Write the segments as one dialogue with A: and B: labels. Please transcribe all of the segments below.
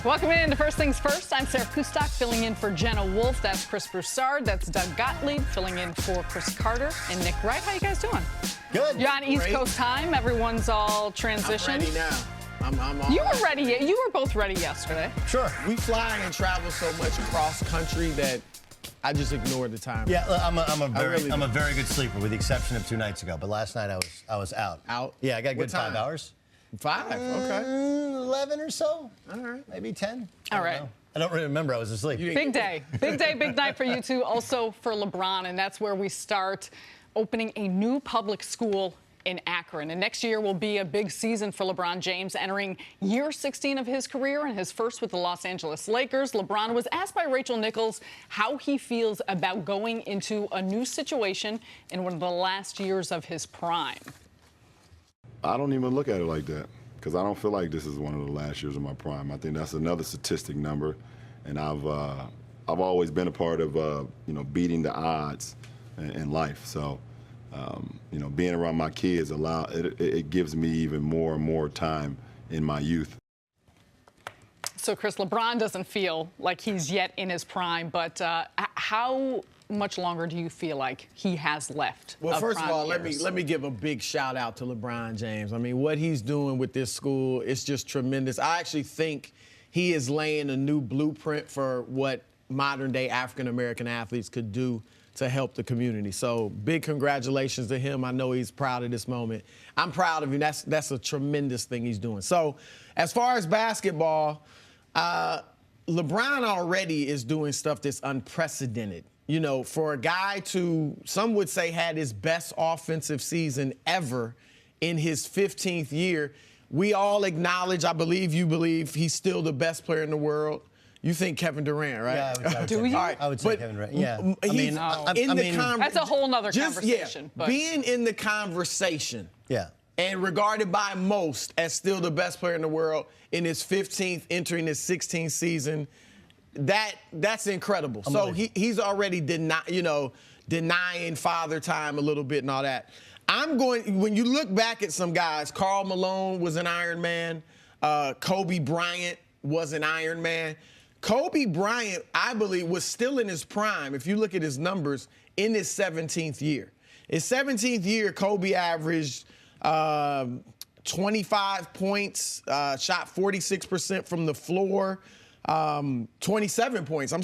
A: Welcome in to First Things First. I'm Sarah Kustok, filling in for Jenna Wolfe. That's Chris Broussard. That's Doug Gottlieb, filling in for Chris Carter and Nick Wright. How you guys doing?
B: Good.
A: You're on East Coast time. Everyone's all transitioned.
C: I'm ready now. I'm
A: you were ready. You were both ready yesterday.
B: Sure.
C: We fly and travel so much across country that I just ignored the time.
B: Yeah, I'm a very good sleeper, with the exception of 2 nights ago. But last night I was out.
C: Out?
B: Yeah, I got a good
C: What time?
B: 5 hours.
C: 5? Okay.
B: 11 or so.
C: All right.
B: Maybe 10.
A: All right.
B: I don't really remember. I was asleep.
A: Big day, big night for you two. Also for LeBron, and that's where we start opening a new public school in Akron. And next year will be a big season for LeBron James, entering year 16 of his career and his first with the Los Angeles Lakers. LeBron was asked by Rachel Nichols how he feels about going into a new situation in one of the last years of his prime.
D: I don't even look at it like that, because I don't feel like this is one of the last years of my prime. I think that's another statistic number, and I've always been a part of beating the odds in life. So being around my kids it gives me even more and more time in my youth.
A: So, Chris, LeBron doesn't feel like he's yet in his prime, but how much longer do you feel like he has left?
C: Well, first of all,
A: years?
C: let me give a big shout out to LeBron James. I mean, what he's doing with this school is just tremendous. I actually think he is laying a new blueprint for what modern day African American athletes could do to help the community. So big congratulations to him. I know he's proud of this moment. I'm proud of him. That's a tremendous thing he's doing. So as far as basketball, LeBron already is doing stuff that's unprecedented. You know, for a guy to, some would say, had his best offensive season ever in his 15th year, we all acknowledge, I believe you believe, he's still the best player in the world. You think Kevin Durant, right?
B: Yeah, I would
A: Do
B: say,
A: you?
B: I would say Kevin Durant. Yeah.
A: That's a whole nother conversation.
C: Yeah,
A: but.
C: being in the conversation.
B: Yeah.
C: And regarded by most as still the best player in the world in his 15th, entering his 16th season, that's incredible. So he's already denying father time a little bit and all that. When you look back at some guys, Karl Malone was an Iron Man. Kobe Bryant was an Iron Man. Kobe Bryant, I believe, was still in his prime, if you look at his numbers, in his 17th year. His 17th year, Kobe averaged 25 points, shot 46% from the floor, 27 points,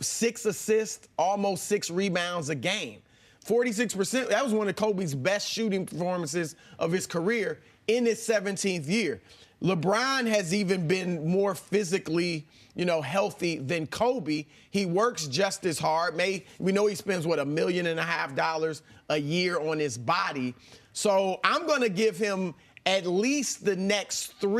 C: 6 assists, almost 6 rebounds a game. 46%, that was one of Kobe's best shooting performances of his career in his 17th year. LeBron has even been more physically, healthy than Kobe. He works just as hard. We know he spends, $1.5 million a year on his body. So I'm going to give him at least the next 2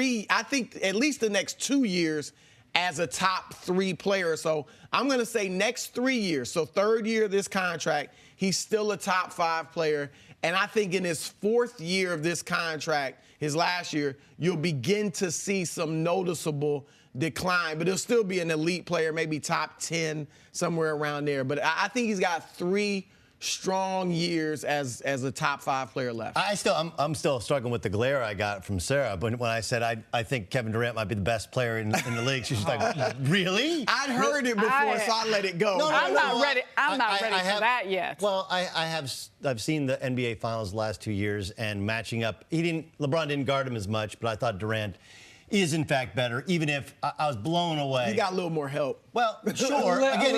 C: years as a top 3 player. So I'm going to say next 3 years. So 3rd year of this contract, he's still a top 5 player. And I think in his 4th year of this contract, his last year, you'll begin to see some noticeable decline. But he'll still be an elite player, maybe top 10, somewhere around there. But I think he's got 3 strong years as a top 5 player left.
B: I'm still struggling with the glare I got from Sarah. But when I said I think Kevin Durant might be the best player in the league, she's like, really?
C: I'd heard it before, so I let it go.
A: I'm not ready. I'm not ready for that yet.
B: Well, I've seen the NBA Finals the last 2 years, and matching up, LeBron didn't guard him as much, but I thought Durant is in fact better, even if I was blown away.
C: He got a little more help.
B: Well, sure. Again,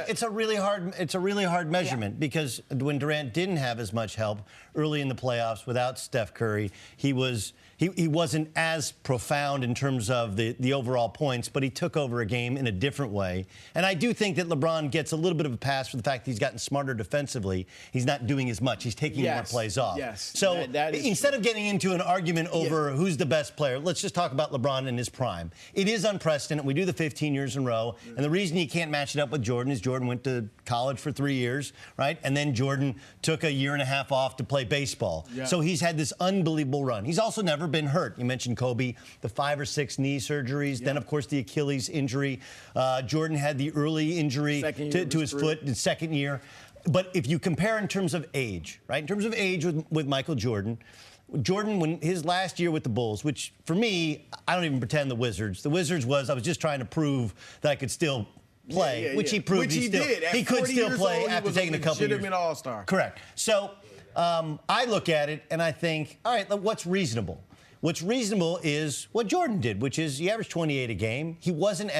B: it's a really hard measurement, because when Durant didn't have as much help early in the playoffs without Steph Curry, he wasn't as profound in terms of the overall points, but he took over a game in a different way. And I do think that LeBron gets a little bit of a pass for the fact that he's gotten smarter defensively. He's not doing as much. He's taking more plays off.
C: Yes.
B: So
C: that is
B: instead
C: true.
B: of getting into an argument over who's the best player, let's just talk about LeBron in his prime. It is unprecedented. We do the 15 years in a row. And the reason you can't match it up with Jordan is Jordan went to college for 3 years, right? And then Jordan took a year and a half off to play baseball. Yeah. So he's had this unbelievable run. He's also never been hurt. You mentioned Kobe, the 5 or 6 knee surgeries, then, of course, the Achilles injury. Jordan had the early injury to his foot in 2nd year. But if you compare in terms of age, right, in terms of age with Michael Jordan, Jordan, when his last year with the Bulls, which for me, I don't even pretend the Wizards. The Wizards was I was just trying to prove that I could still play, which he proved
C: he did.
B: He could still play after taking a couple years.
C: Legitimate all-star.
B: Correct. So I look at it and I think, all right, what's reasonable? What's reasonable is what Jordan did, which is he averaged 28 a game. He wasn't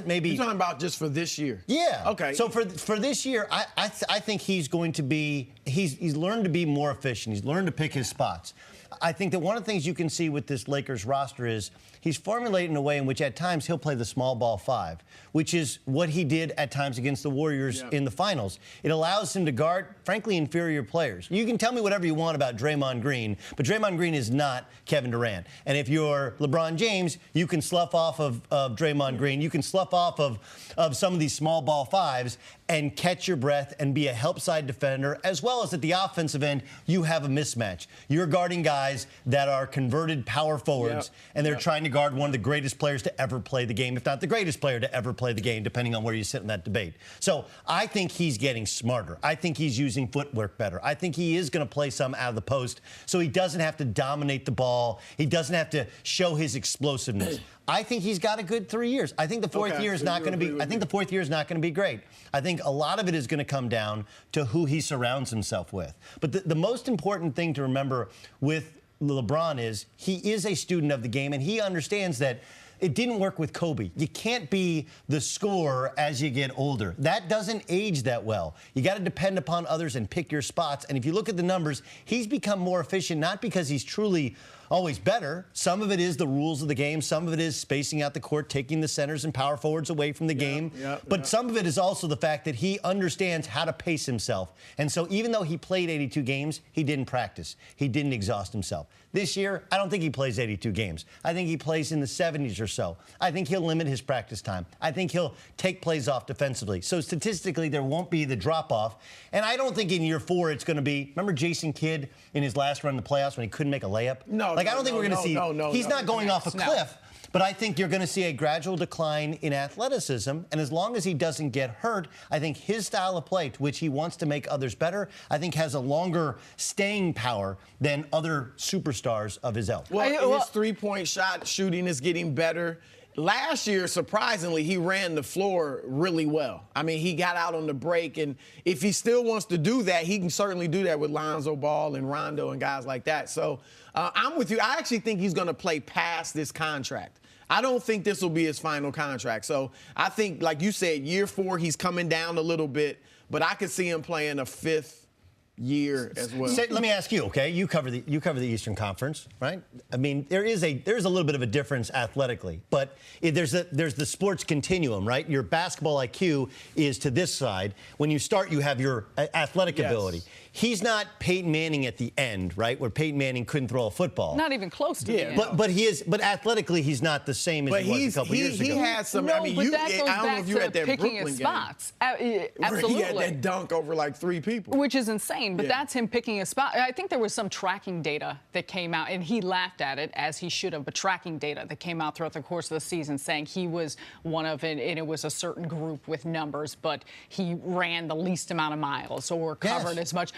B: maybe.
C: You're talking about just for this year?
B: Yeah.
C: Okay.
B: So for this year, I think he's going to be. He's learned to be more efficient. He's learned to pick his spots. I think that one of the things you can see with this Lakers roster is he's formulating a way in which at times he'll play the small ball 5, which is what he did at times against the Warriors in the finals. It allows him to guard, frankly, inferior players. You can tell me whatever you want about Draymond Green, but Draymond Green is not Kevin Durant. And if you're LeBron James, you can slough off of Draymond Green. You can slough off of some of these small ball 5s and catch your breath and be a help side defender, as well as at the offensive end, you have a mismatch. You're guarding guys that are converted power forwards, and they're trying to guard one of the greatest players to ever play the game, if not the greatest player to ever play the game, depending on where you sit in that debate. So I think he's getting smarter. I think he's using footwork better. I think he is going to play some out of the post so he doesn't have to dominate the ball. He doesn't have to show his explosiveness. I think he's got a good 3 years. I think the fourth year is not going to be. I think the fourth year is not going to be great. I think a lot of it is going to come down to who he surrounds himself with. But the most important thing to remember with LeBron is he is a student of the game, and he understands that it didn't work with Kobe. You can't be the scorer as you get older. That doesn't age that well. You got to depend upon others and pick your spots. And if you look at the numbers, he's become more efficient, not because he's truly always better. Some of it is the rules of the game. Some of it is spacing out the court, taking the centers and power forwards away from the game. But some of it is also the fact that he understands how to pace himself. And so even though he played 82 games, he didn't practice. He didn't exhaust himself. This year, I don't think he plays 82 games. I think he plays in the 70s or so. I think he'll limit his practice time. I think he'll take plays off defensively. So statistically, there won't be the drop-off. And I don't think in year 4 it's going to be, remember Jason Kidd in his last run in the playoffs when he couldn't make a layup? I don't think we're going to see. He's not going off a cliff. But I think you're going to see a gradual decline in athleticism. And as long as he doesn't get hurt, I think his style of play, to which he wants to make others better, I think has a longer staying power than other superstars of his ilk.
C: Well, his three-point shot shooting is getting better. Last year, surprisingly, he ran the floor really well. I mean, he got out on the break, and if he still wants to do that, he can certainly do that with Lonzo Ball and Rondo and guys like that. So I'm with you. I actually think he's going to play past this contract. I don't think this will be his final contract. So I think, like you said, year 4, he's coming down a little bit, but I could see him playing a 5th year as well.
B: Let me ask you, okay? You cover the Eastern Conference, right? I mean, there's a little bit of a difference athletically, but there's the sports continuum, right? Your basketball IQ is to this side. When you start, you have your athletic ability. He's not Peyton Manning at the end, right? Where Peyton Manning couldn't throw a football.
A: Not even close to the end.
B: But he is. But athletically, he's not the same as he was a couple years ago.
C: He has some.
A: No,
C: I mean,
A: but that goes
C: I don't know
A: back
C: if you had
A: to
C: that
A: picking
C: Brooklyn
A: his
C: game.
A: spots. Absolutely.
C: Where he had that dunk over like 3 people.
A: Which is insane, but that's him picking a spot. I think there was some tracking data that came out, and he laughed at it, as he should have, but tracking data that came out throughout the course of the season saying he was one of it, and it was a certain group with numbers, but he ran the least amount of miles or covered as much.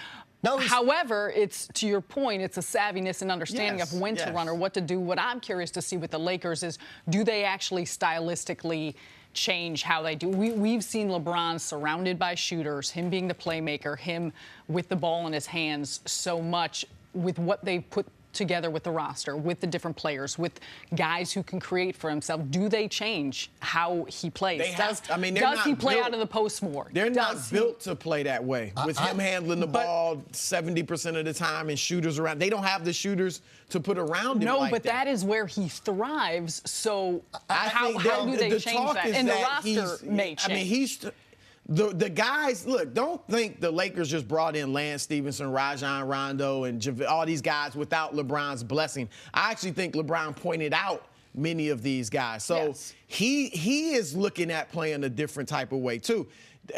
A: No, however, it's, to your point, it's a savviness and understanding of when to run or what to do. What I'm curious to see with the Lakers is, do they actually stylistically change how they do? We've seen LeBron surrounded by shooters, him being the playmaker, him with the ball in his hands so much with what they put together with the roster, with the different players, with guys who can create for himself. Do they change how he plays? Does he play out of the post more?
C: They're not built to play that way. With him handling the ball 70% of the time and shooters around. They don't have the shooters to put around him like that.
A: That is where he thrives. So how do they change that? And the roster may change.
C: I mean, the guys, look, don't think the Lakers just brought in Lance Stevenson, Rajon Rondo, and all these guys without LeBron's blessing. I actually think LeBron pointed out many of these guys. So he is looking at playing a different type of way, too.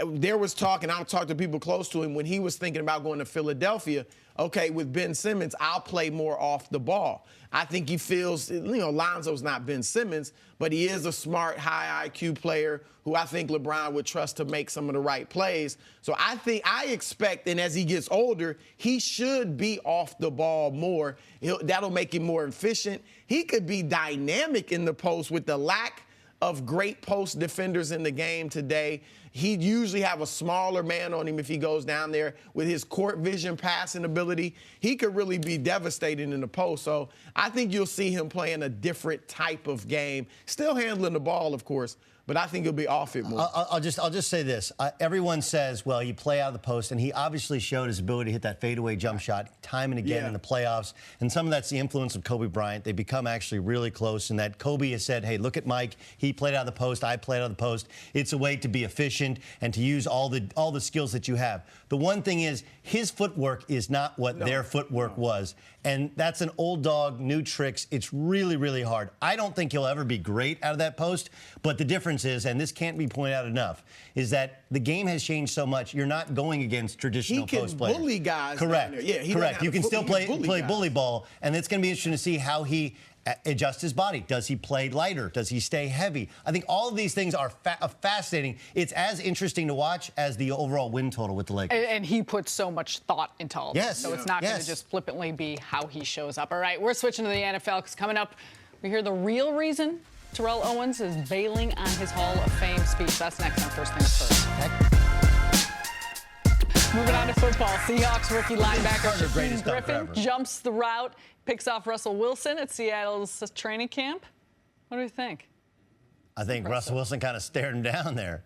C: there was talk, and I've talked to people close to him, when he was thinking about going to Philadelphia, okay, with Ben Simmons, I'll play more off the ball. I think he feels, Lonzo's not Ben Simmons, but he is a smart, high IQ player who I think LeBron would trust to make some of the right plays. So I expect, and as he gets older, he should be off the ball more. That'll make him more efficient. He could be dynamic in the post with the lack of great post defenders in the game today. He'd usually have a smaller man on him if he goes down there. With his court vision passing ability, he could really be devastating in the post. So I think you'll see him playing a different type of game, still handling the ball, of course, but I think he'll be off it more.
B: I'll just say this. Everyone says, well, you play out of the post, and he obviously showed his ability to hit that fadeaway jump shot time and again in the playoffs. And some of that's the influence of Kobe Bryant. They become actually really close, and that Kobe has said, hey, look at Mike. He played out of the post. I played out of the post. It's a way to be efficient and to use all the skills that you have. The one thing is, his footwork is not what their footwork was. And that's an old dog, new tricks. It's really, really hard. I don't think he'll ever be great out of that post, but the difference is, and this can't be pointed out enough, is that the game has changed so much. You're not going against traditional post players.
C: He can bully guys.
B: Correct.
C: Down there. Yeah,
B: correct. You can still play bully ball, and it's going to be interesting to see how he adjust his body. Does he play lighter? Does he stay heavy? I think all of these things are fascinating. It's as interesting to watch as the overall win total with the Lakers.
A: And he puts so much thought into all this. So it's not going to just flippantly be how he shows up. All right, we're switching to the NFL because coming up, we hear the real reason Terrell Owens is bailing on his Hall of Fame speech. That's next on First Things First. Moving on to football, Seahawks rookie linebacker Shaquem Griffin jumps the route, picks off Russell Wilson at Seattle's training camp. What do you think?
B: I think Russell Wilson kind of stared him down there.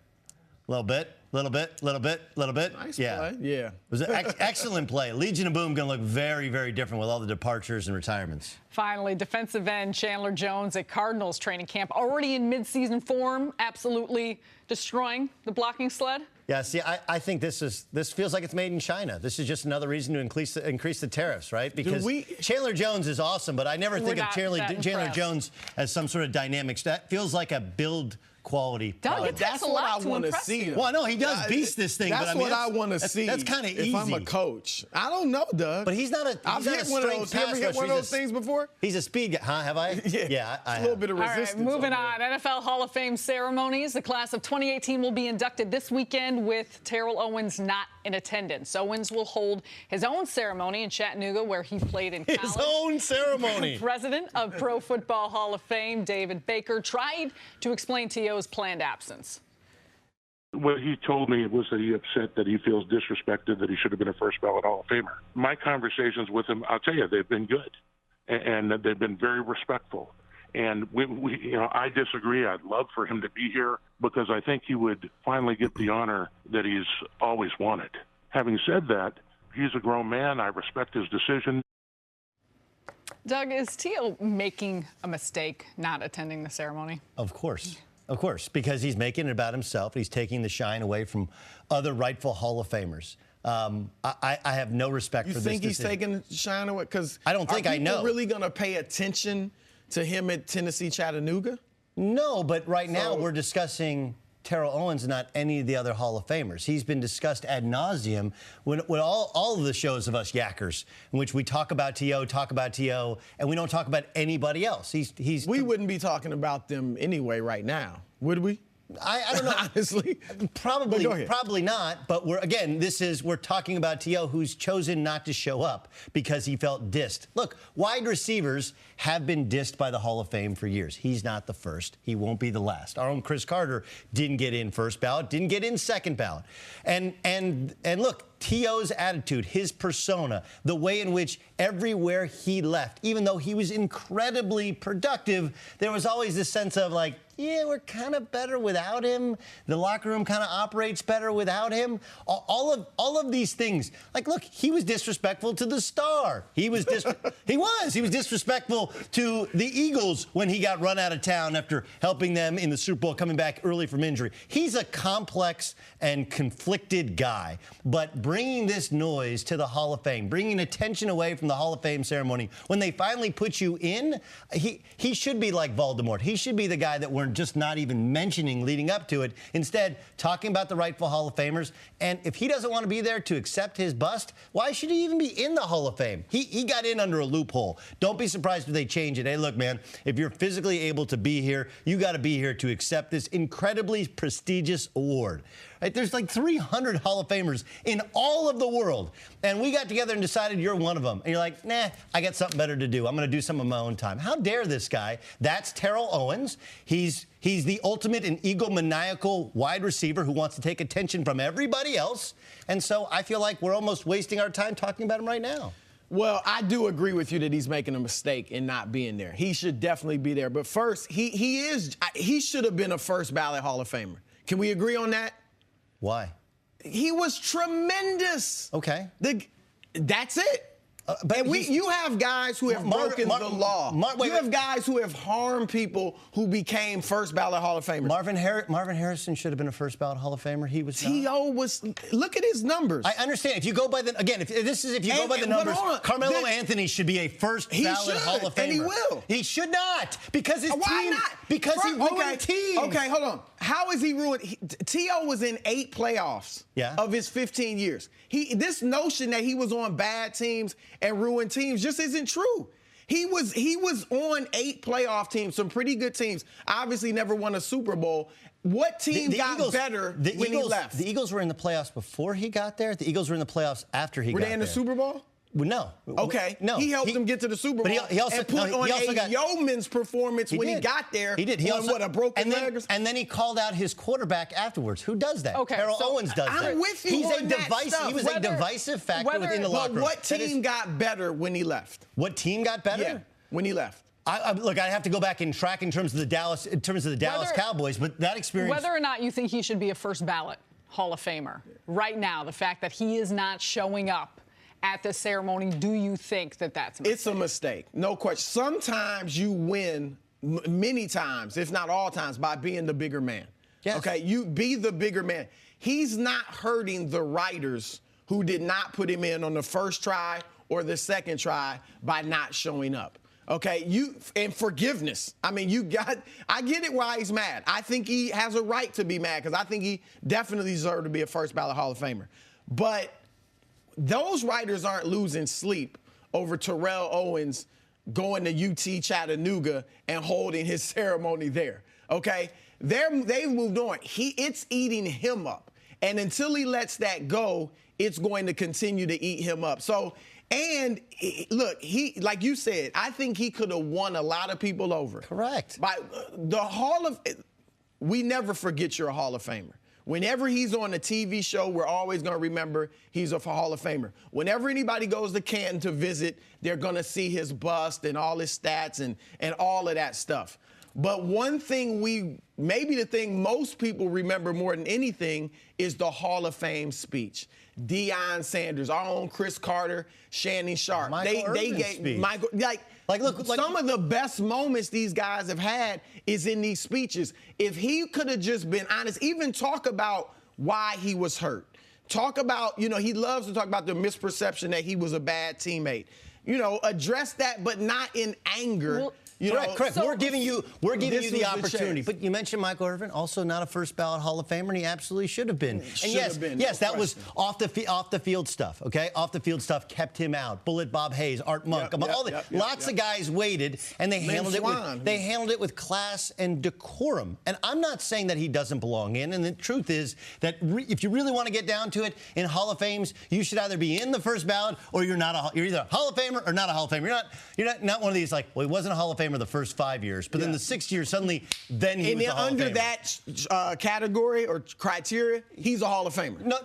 B: A little bit.
C: Nice play. Yeah.
B: It was an excellent play. Legion of Boom going to look very, very different with all the departures and retirements.
A: Finally, defensive end Chandler Jones at Cardinals training camp, already in midseason form, absolutely destroying the blocking sled.
B: Yeah, see, I think this feels like it's made in China. This is just another reason to increase the tariffs, right? Because Chandler Jones is awesome, but I never think of Chandler Jones as some sort of dynamics. That feels like a build quality.
A: Doug, that's what I want to see.
B: Well, no, he does beast this thing.
C: That's
B: but I mean,
C: what I want to see.
B: That's kind of easy.
C: If I'm a coach, I don't know, Doug.
B: But he's not a.
C: I've hit one of those. You ever hit one of those things before?
B: He's a speed guy, huh? Have I?
C: Yeah, I a little bit of resistance.
A: All right, moving on. NFL Hall of Fame ceremonies. The class of 2018 will be inducted this weekend with Terrell Owens not in attendance. Owens will hold his own ceremony in Chattanooga, where he played in college.
B: His own ceremony.
A: President of Pro Football Hall of Fame, David Baker, tried to explain T.O.'s planned absence.
E: What he told me was that he upset that he feels disrespected, that he should have been a first ballot Hall of Famer. My conversations with him, I'll tell you, they've been good, and they've been very respectful. And I disagree. I'd love for him to be here because I think he would finally get the honor that he's always wanted. Having said that, he's a grown man. I respect his decision.
A: Doug, is T.O. making a mistake not attending the ceremony?
B: Of course. Of course, because he's making it about himself. He's taking the shine away from other rightful Hall of Famers. I have no respect for this decision.
C: You think he's taking the shine away? Because
B: I don't think I know.
C: Are people really going to pay attention to him at Tennessee Chattanooga?
B: No, but right now we're discussing Terrell Owens, not any of the other Hall of Famers. He's been discussed ad nauseum when all of the shows of us yackers, in which we talk about T.O., and we don't talk about anybody else.
C: We wouldn't be talking about them anyway right now, would we?
B: I don't know.
C: Honestly.
B: Probably not. But we're talking about T.O., who's chosen not to show up because he felt dissed. Look, wide receivers have been dissed by the Hall of Fame for years. He's not the first. He won't be the last. Our own Cris Carter didn't get in first ballot, didn't get in second ballot. And look, T.O.'s attitude, his persona, the way in which everywhere he left, even though he was incredibly productive, there was always this sense of like, yeah, we're kind of better without him. The locker room kind of operates better without him. All of these things. Like, look, he was disrespectful to the star. He was disrespectful to the Eagles when he got run out of town after helping them in the Super Bowl, coming back early from injury. He's a complex and conflicted guy, but bringing this noise to the Hall of Fame, bringing attention away from the Hall of Fame ceremony. When they finally put you in, he should be like Voldemort. He should be the guy that we're just not even mentioning leading up to it. Instead, talking about the rightful Hall of Famers. And if he doesn't want to be there to accept his bust, why should he even be in the Hall of Fame? He got in under a loophole. Don't be surprised if they change it. Hey, look, man, if you're physically able to be here, you got to be here to accept this incredibly prestigious award. Right? There's like 300 Hall of Famers in all of the world. And we got together and decided you're one of them. And you're like, nah, I got something better to do. I'm going to do something on my own time. How dare this guy? That's Terrell Owens. He's the ultimate and egomaniacal wide receiver who wants to take attention from everybody else. And so I feel like we're almost wasting our time talking about him right now.
C: Well, I do agree with you that he's making a mistake in not being there. He should definitely be there. But first, he should have been a first ballot Hall of Famer. Can we agree on that?
B: Why?
C: He was tremendous.
B: Okay.
C: That's it.
B: But
C: you have guys who have broken the law. You have guys who have harmed people who became first ballot Hall of Famers.
B: Marvin Harrison should have been a first ballot Hall of Famer. He was
C: T.O. was. Look at his numbers.
B: I understand. If you go by the go by the numbers, Carmelo Anthony should be a first ballot Hall of Famer.
C: And he will.
B: He should not because his
C: Why
B: team.
C: not?
B: Because he ruined teams.
C: Okay, hold on. How is he ruined? T.O. was in 8 playoffs of his 15 years. This notion that he was on bad teams and ruined teams just isn't true. He was on 8 playoff teams, some pretty good teams. Obviously never won a Super Bowl. What team got better when he left?
B: The Eagles were in the playoffs before he got there. The Eagles were in the playoffs after he got there.
C: Were they in the Super Bowl?
B: Well, no.
C: Okay.
B: No.
C: He helped them get to the Super Bowl.
B: But he also,
C: and put on a yeoman's performance when he got there.
B: He did. He
C: on a broken leg?
B: And then he called out his quarterback afterwards. Who does that?
A: Okay,
B: Terrell Owens does that.
C: I'm with you on that stuff.
B: He was a divisive factor within the locker room.
C: But what team got better when he left?
B: What team got better?
C: Yeah, when he left.
B: Look, I have to go back and track in terms of the Dallas Cowboys, but that experience.
A: Whether or not you think he should be a first ballot Hall of Famer, right now, the fact that he is not showing up at the ceremony, do you think that that's a mistake?
C: It's a mistake, no question. Sometimes you win many times, if not all times, by being the bigger man.
B: Yes.
C: Okay, you be the bigger man. He's not hurting the writers who did not put him in on the first try or the second try by not showing up. Okay, and forgiveness. I mean, I get it why he's mad. I think he has a right to be mad because I think he definitely deserved to be a first ballot Hall of Famer. But those writers aren't losing sleep over Terrell Owens going to UT Chattanooga and holding his ceremony there. Okay, they've moved on. It's eating him up, and until he lets that go, it's going to continue to eat him up. So. And look, like you said, I think he could have won a lot of people over.
B: Correct.
C: By we never forget you're a Hall of Famer. Whenever he's on a TV show, we're always going to remember he's a Hall of Famer. Whenever anybody goes to Canton to visit, they're going to see his bust and all his stats and all of that stuff. But one thing maybe the thing most people remember more than anything is the Hall of Fame speech. Deion Sanders, our own Chris Carter, Shannon Sharp. They gave Michael look, some of the best moments these guys have had is in these speeches. If he could have just been honest, even talk about why he was hurt. Talk about, he loves to talk about the misperception that he was a bad teammate. Address that, but not in anger.
A: Well,
B: Correct. So we're giving you the opportunity. But you mentioned Michael Irvin, also not a first ballot Hall of Famer, and he absolutely should have been. And yes, that was off the field stuff. Okay, off the field stuff kept him out. Bullet Bob Hayes, Art Monk, lots of guys waited, and they handled it with class and decorum. And I'm not saying that he doesn't belong in. And the truth is that if you really want to get down to it, in Hall of Fames, you should either be in the first ballot or you're either a Hall of Famer or not a Hall of Famer. You're not one of these he wasn't a Hall of Famer the first 5 years, but then the 6th year suddenly, then he was a Hall of Famer.
C: Under that category or criteria, he's a Hall of Famer.
B: No,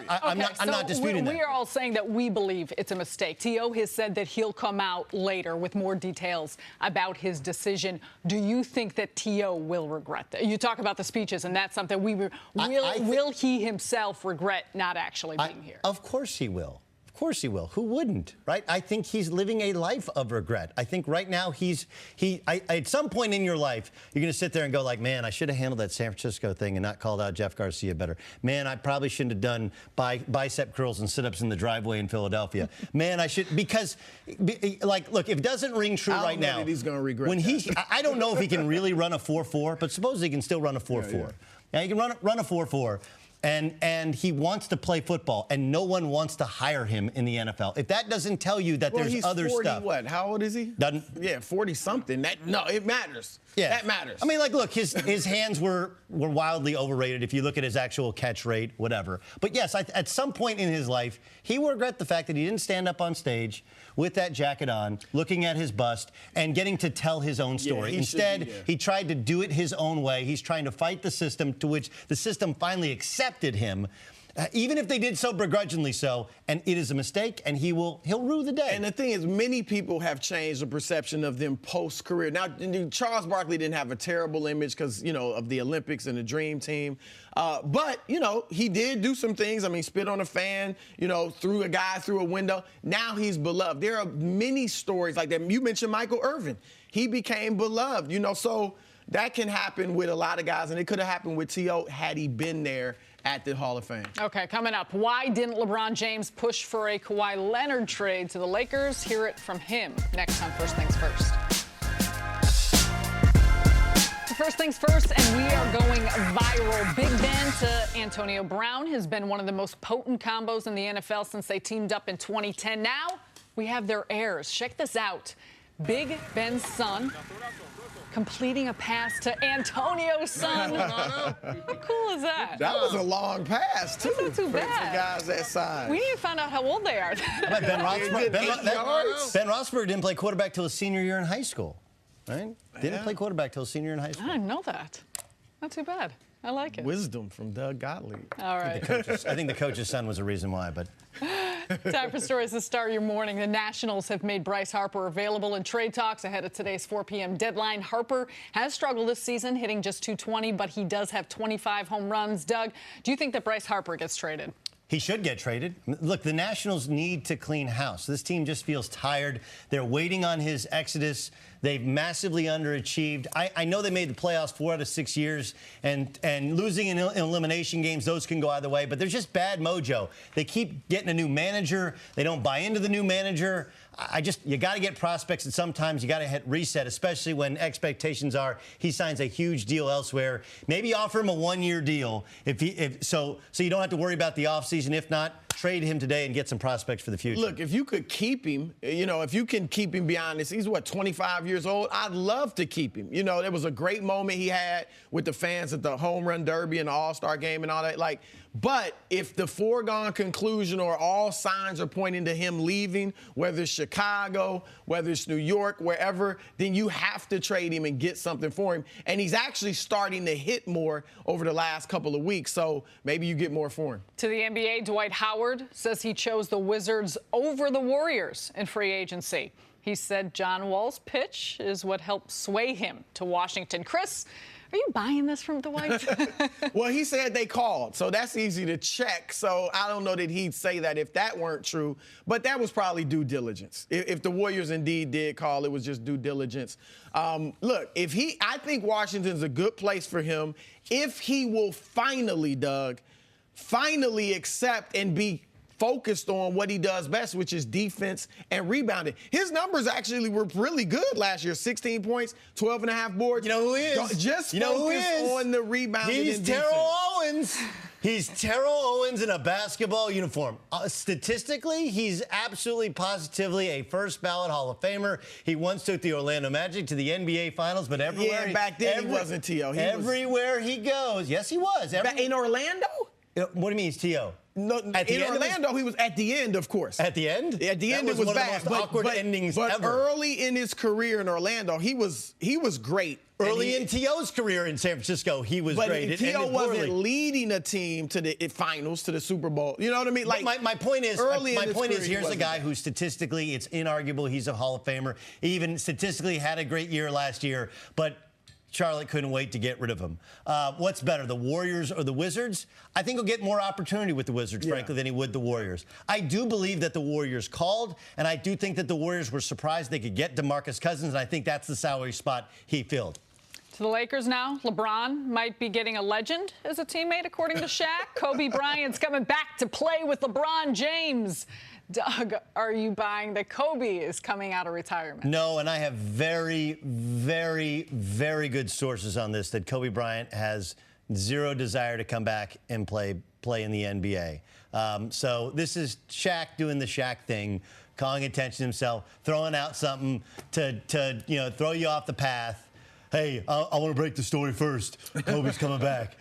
B: I'm not disputing that.
A: We are all saying that we believe it's a mistake. T.O. has said that he'll come out later with more details about his decision. Do you think that T.O. will regret that? You talk about the speeches, and that's something will he himself regret not actually being here?
B: Of course he will. Of course he will. Who wouldn't, right? I think he's living a life of regret. I think right now at some point in your life, you're going to sit there and go like, man, I should have handled that San Francisco thing and not called out Jeff Garcia better. Man, I probably shouldn't have done bicep curls and sit-ups in the driveway in Philadelphia. Man, I should, because, like, look, if it doesn't ring true right now.
C: He's going to regret
B: I don't know if he can really run a 4.4, but suppose he can still run a 4.4.
C: Yeah.
B: Now, he can run a 4.4. And he wants to play football, and no one wants to hire him in the NFL. If that doesn't tell you that there's
C: he's
B: other
C: 40,
B: stuff.
C: What? How old is he?
B: Doesn't.
C: Yeah, 40-something. No, it matters.
B: Yeah.
C: That matters.
B: I mean, like, look, his hands were wildly overrated if you look at his actual catch rate, whatever. But, yes, at some point in his life, he will regret the fact that he didn't stand up on stage with that jacket on, looking at his bust, and getting to tell his own story. Instead, he tried to do it his own way. He's trying to fight the system, to which the system finally accepted him. Even if they did so begrudgingly so, and it is a mistake, and he'll rue the day.
C: And the thing is, many people have changed the perception of them post-career. Now, Charles Barkley didn't have a terrible image because, of the Olympics and the Dream Team. But, he did do some things. I mean, spit on a fan, threw a guy through a window. Now he's beloved. There are many stories like that. You mentioned Michael Irvin. He became beloved, so that can happen with a lot of guys, and it could have happened with T.O. had he been there at the Hall of Fame.
A: Okay, coming up, why didn't LeBron James push for a Kawhi Leonard trade to the Lakers? Hear it from him next on First Things First. First things first, and we are going viral. Big Ben to Antonio Brown has been one of the most potent combos in the NFL since they teamed up in 2010. Now we have their heirs. Check this out. Big Ben's son completing a pass to Antonio's son. How cool is that?
C: That was a long pass, too.
A: That's not too bad.
C: For guys that size.
A: We need to find out how old they are.
B: Ben Roethlisberger didn't play quarterback till his senior year in high school, right? Didn't play quarterback till his senior year in high school.
A: I didn't know that. Not too bad. I like it.
C: Wisdom from Doug Gottlieb.
A: All right.
B: I think the coach's son was the reason why, but.
A: Time for stories to start your morning. The Nationals have made Bryce Harper available in trade talks ahead of today's 4 p.m. deadline. Harper has struggled this season, hitting just .220, but he does have 25 home runs. Doug, do you think that Bryce Harper gets traded?
B: He should get traded. Look, the Nationals need to clean house. This team just feels tired. They're waiting on his exodus. They've massively underachieved. I know they made the playoffs 4 out of 6 years, and losing in elimination games, those can go either way, but there's just bad mojo. They keep getting a new manager. They don't buy into the new manager. You got to get prospects, and sometimes you got to hit reset, especially when expectations are he signs a huge deal elsewhere. Maybe offer him a 1-year deal so you don't have to worry about the offseason. If not, trade him today and get some prospects for the future.
C: Look, if you could keep him, if you can keep him beyond this, he's 25 years old. I'd love to keep him. There was a great moment he had with the fans at the Home Run Derby and the All-Star Game and all that. But if the foregone conclusion or all signs are pointing to him leaving, whether it's Chicago, whether it's New York, wherever, then you have to trade him and get something for him. And he's actually starting to hit more over the last couple of weeks, so maybe you get more for him.
A: To the NBA, Dwight Howard says he chose the Wizards over the Warriors in free agency. He said John Wall's pitch is what helped sway him to Washington. Cris, are you buying this from Dwight?
C: Well, he said they called, so that's easy to check. So I don't know that he'd say that if that weren't true, but that was probably due diligence. If the Warriors indeed did call, it was just due diligence. Look, I think Washington's a good place for him if he will finally, Doug, accept and be focused on what he does best, which is defense and rebounding. His numbers actually were really good last year. 16 points, 12.5 boards.
B: You know who is?
C: Just focus on the rebounding.
B: He's
C: and
B: Terrell Owens. He's Terrell Owens in a basketball uniform. Statistically, he's absolutely positively a first ballot Hall of Famer. He once took the Orlando Magic to the NBA Finals, but everywhere
C: back then he wasn't T.O.
B: Everywhere he goes. Yes, he was.
C: In Orlando?
B: What do you mean he's T.O.?
C: No, in Orlando, he was at the end, of course.
B: At the end?
C: At the end, it was
B: one
C: bad.
B: of the most awkward endings
C: but
B: ever.
C: Early in his career in Orlando, he was great.
B: Early in T.O.'s career in San Francisco, he was great.
C: But T.O. wasn't leading a team to the finals, to the Super Bowl. You know what I mean?
B: My point is, here's a guy who statistically, it's inarguable, he's a Hall of Famer. He even statistically had a great year last year, but Charlotte couldn't wait to get rid of him. What's better, the Warriors or the Wizards? I think he'll get more opportunity with the Wizards, frankly, than he would the Warriors. I do believe that the Warriors called, and I do think that the Warriors were surprised they could get DeMarcus Cousins, and I think that's the salary spot he filled.
A: To the Lakers now, LeBron might be getting a legend as a teammate, according to Shaq. Kobe Bryant's coming back to play with LeBron James. Doug, are you buying that Kobe is coming out of retirement?
B: No, and I have very, very, very good sources on this that Kobe Bryant has zero desire to come back and play in the NBA. So this is Shaq doing the Shaq thing, calling attention to himself, throwing out something to throw you off the path. Hey, I want to break the story first. Kobe's coming back.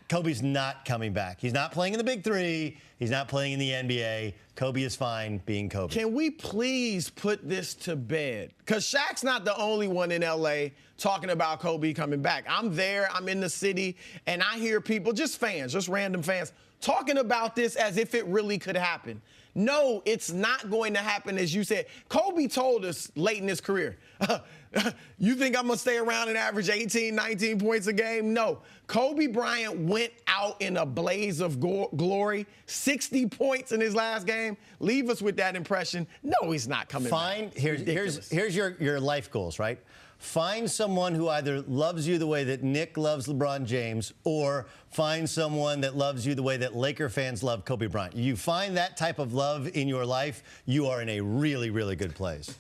B: Kobe's not coming back. He's not playing in the Big Three. He's not playing in the NBA. Kobe is fine being Kobe.
C: Can we please put this to bed? Because Shaq's not the only one in L.A. talking about Kobe coming back. I'm there. I'm in the city. And I hear people, just fans, just random fans, talking about this as if it really could happen. No, it's not going to happen, as you said. Kobe told us late in his career, you think I'm going to stay around and average 18, 19 points a game? No. Kobe Bryant went out in a blaze of glory, 60 points in his last game. Leave us with that impression. No, he's not coming back.
B: Here's your life goals, right? Find someone who either loves you the way that Nick loves LeBron James, or find someone that loves you the way that Laker fans love Kobe Bryant. You find that type of love in your life, you are in a really, really good place.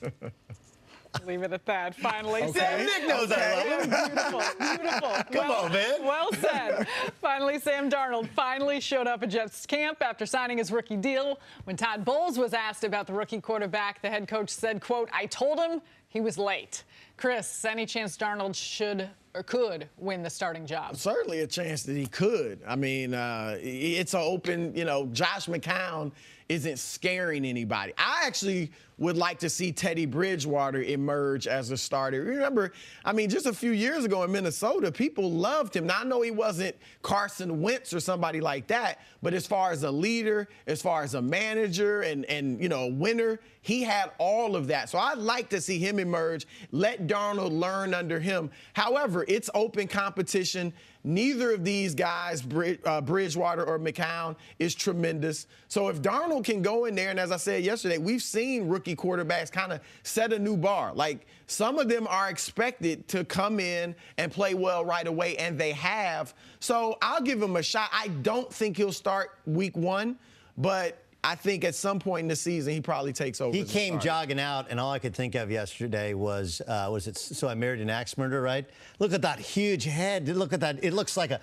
A: Leave it at that. Finally,
B: okay. Sam, Nick knows I love him.
A: Beautiful, beautiful.
B: Come on, man.
A: Well said. Finally, Sam Darnold finally showed up at Jets camp after signing his rookie deal. When Todd Bowles was asked about the rookie quarterback, the head coach said, quote, "I told him he was late." Chris, any chance Darnold should or could win the starting job?
C: Certainly a chance that he could. I mean, it's an open, Josh McCown isn't scaring anybody. I actually would like to see Teddy Bridgewater emerge as a starter. Remember, I mean, just a few years ago in Minnesota, people loved him. Now, I know he wasn't Carson Wentz or somebody like that, but as far as a leader, as far as a manager and a winner, he had all of that. So I'd like to see him emerge, let Darnold learn under him. However, it's open competition. Neither of these guys, Bridgewater or McCown, is tremendous. So if Darnold can go in there, and as I said yesterday, we've seen rookie quarterbacks kind of set a new bar. Like, some of them are expected to come in and play well right away, and they have. So I'll give him a shot. I don't think he'll start week 1, but I think at some point in the season, he probably takes over.
B: He came jogging out, and all I could think of yesterday was it So I Married an Axe Murderer, right? Look at that huge head. Look at that. It looks like a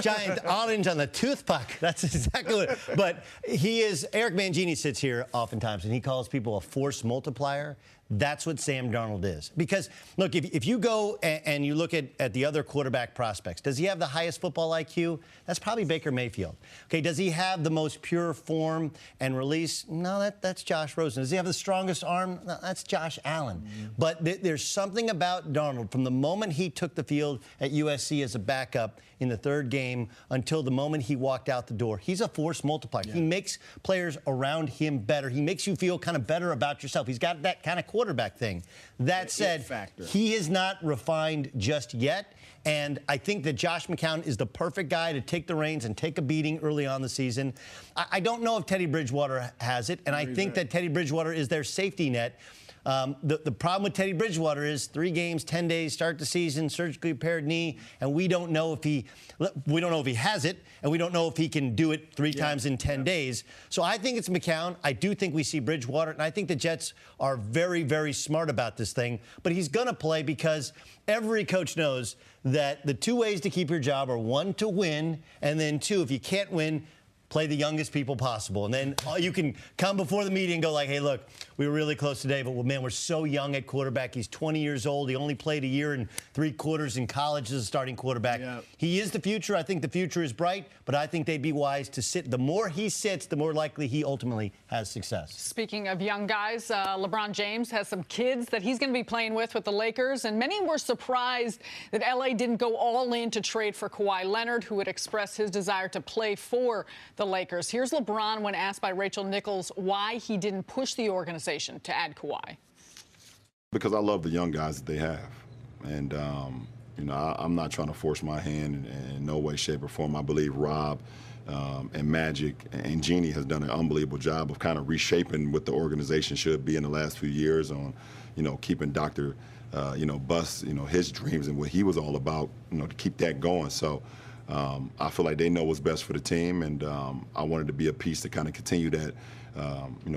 B: giant orange on the toothpick. That's exactly what. But he is. Eric Mangini sits here oftentimes, and he calls people a force multiplier. That's what Sam Darnold is. Because, look, if you go and you look at the other quarterback prospects, does he have the highest football IQ? That's probably Baker Mayfield. Okay, does he have the most pure form and release? No, that's Josh Rosen. Does he have the strongest arm? No, that's Josh Allen. Mm-hmm. But there's something about Darnold from the moment he took the field at USC as a backup in the 3rd game until the moment he walked out the door. He's a force multiplier. Yeah. He makes players around him better. He makes you feel kind of better about yourself. He's got that kind of quarterback thing. That said, he is not refined just yet. And I think that Josh McCown is the perfect guy to take the reins and take a beating early on the season. I don't know if Teddy Bridgewater has it, and I think that Teddy Bridgewater is their safety net. The problem with Teddy Bridgewater is 3 games, 10 days, start the season, surgically repaired knee, and we don't know if he has it, and we don't know if he can do it 3 times in 10 days. So I think it's McCown. I do think we see Bridgewater, and I think the Jets are very, very smart about this thing. But he's going to play because every coach knows that the 2 ways to keep your job are 1, to win, and then 2, if you can't win, play the youngest people possible. And then you can come before the meeting and go like, hey, look, we were really close today, but, well, man, we're so young at quarterback. He's 20 years old. He only played a year and 3 quarters in college as a starting quarterback. Yeah. He is the future. I think the future is bright, but I think they'd be wise to sit. The more he sits, the more likely he ultimately has success.
A: Speaking of young guys, LeBron James has some kids that he's going to be playing with the Lakers, and many were surprised that L.A. didn't go all in to trade for Kawhi Leonard, who had expressed his desire to play for the Lakers. Here's LeBron when asked by Rachel Nichols why he didn't push the organization to add Kawhi.
D: Because I love the young guys that they have. And, You know, I'm not trying to force my hand in no way, shape, or form. I believe Rob and Magic and Jeannie has done an unbelievable job of kind of reshaping what the organization should be in the last few years on, you know, keeping Dr. Buss, you know, his dreams and what he was all about, you know, to keep that going. So I feel like they know what's best for the team, and I wanted to be a piece to kind of continue that,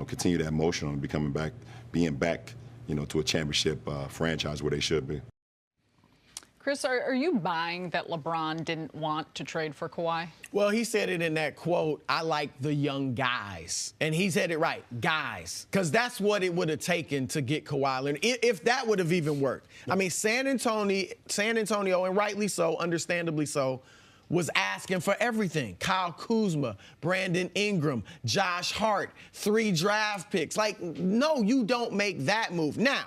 D: continue that motion on being back, you know, to a championship franchise where they should be.
A: Cris, are you buying that LeBron didn't want to trade for Kawhi?
C: Well, he said it in that quote, I like the young guys. And he said it right, guys. Because that's what it would have taken to get Kawhi Leonard, if that would have even worked. I mean, San Antonio, and rightly so, understandably so, was asking for everything. Kyle Kuzma, Brandon Ingram, Josh Hart, 3 draft picks. Like, no, you don't make that move. Now,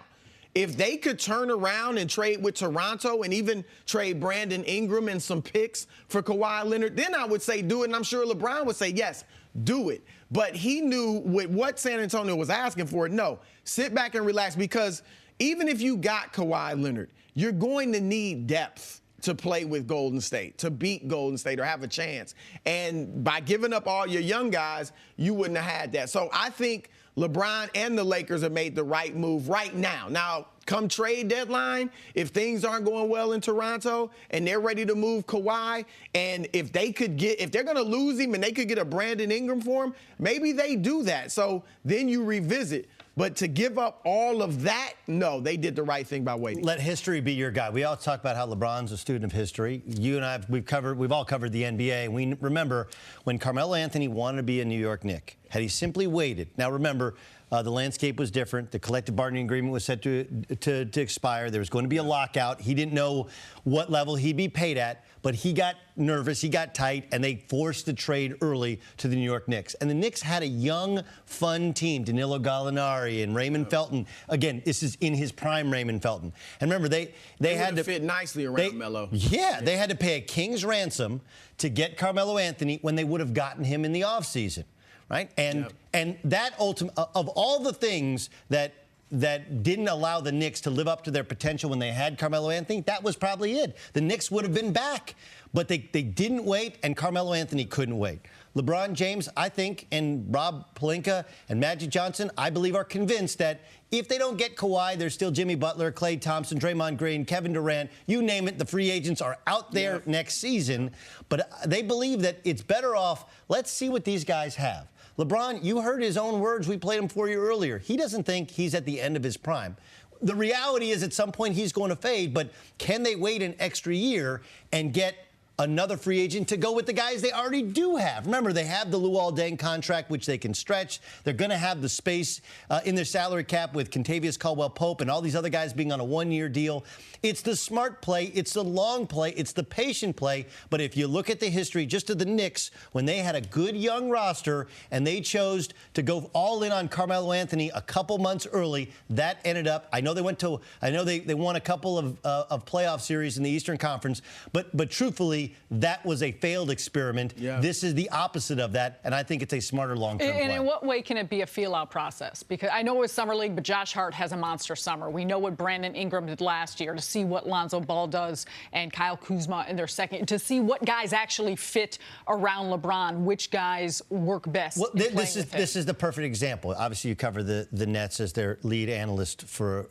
C: if they could turn around and trade with Toronto and even trade Brandon Ingram and some picks for Kawhi Leonard, then I would say do it, and I'm sure LeBron would say, yes, do it. But he knew with what San Antonio was asking for, no, sit back and relax, because even if you got Kawhi Leonard, you're going to need depth to play with Golden State, to beat Golden State or have a chance. And by giving up all your young guys, you wouldn't have had that. So I think LeBron and the Lakers have made the right move right now. Now, come trade deadline, if things aren't going well in Toronto and they're ready to move Kawhi, and if they're going to lose him and they could get a Brandon Ingram for him, maybe they do that. So then you revisit. But to give up all of that, no, they did the right thing by waiting.
B: Let history be your guide. We all talk about how LeBron's a student of history. You and I, we've all covered the NBA. And we remember when Carmelo Anthony wanted to be a New York Knick. Had he simply waited. Now, remember, the landscape was different. The collective bargaining agreement was set to expire. There was going to be a lockout. He didn't know what level he'd be paid at, but he got nervous, he got tight, and they forced the trade early to the New York Knicks. And the Knicks had a young, fun team, Danilo Gallinari and Raymond Felton. Again, this is in his prime, Raymond Felton. And remember, they had to
C: fit nicely around Melo.
B: Yeah, they had to pay a king's ransom to get Carmelo Anthony when they would have gotten him in the offseason. Right? And that of all the things that didn't allow the Knicks to live up to their potential when they had Carmelo Anthony, that was probably it. The Knicks would have been back, but they didn't wait, and Carmelo Anthony couldn't wait. LeBron James, I think, and Rob Pelinka and Magic Johnson, I believe, are convinced that if they don't get Kawhi, there's still Jimmy Butler, Klay Thompson, Draymond Green, Kevin Durant, you name it, the free agents are out there next season. But they believe that it's better off, let's see what these guys have. LeBron, you heard his own words. We played them for you earlier. He doesn't think he's at the end of his prime. The reality is at some point he's going to fade, but can they wait an extra year and get another free agent to go with the guys they already do have? Remember, they have the Luol Deng contract, which they can stretch. They're going to have the space in their salary cap with Kentavious Caldwell-Pope and all these other guys being on a one-year deal. It's the smart play. It's the long play. It's the patient play. But if you look at the history just of the Knicks, when they had a good young roster and they chose to go all in on Carmelo Anthony a couple months early, that ended up, I know they won a couple of playoff series in the Eastern Conference, but truthfully, that was a failed experiment. Yeah. This is the opposite of that, and I think it's a smarter long-term play.
A: And in what way can it be a feel-out process? Because I know it was Summer League, but Josh Hart has a monster summer. We know what Brandon Ingram did last year, to see what Lonzo Ball does and Kyle Kuzma in their second, to see what guys actually fit around LeBron, which guys work best.
B: Well, this is the perfect example. Obviously, you cover the Nets as their lead analyst for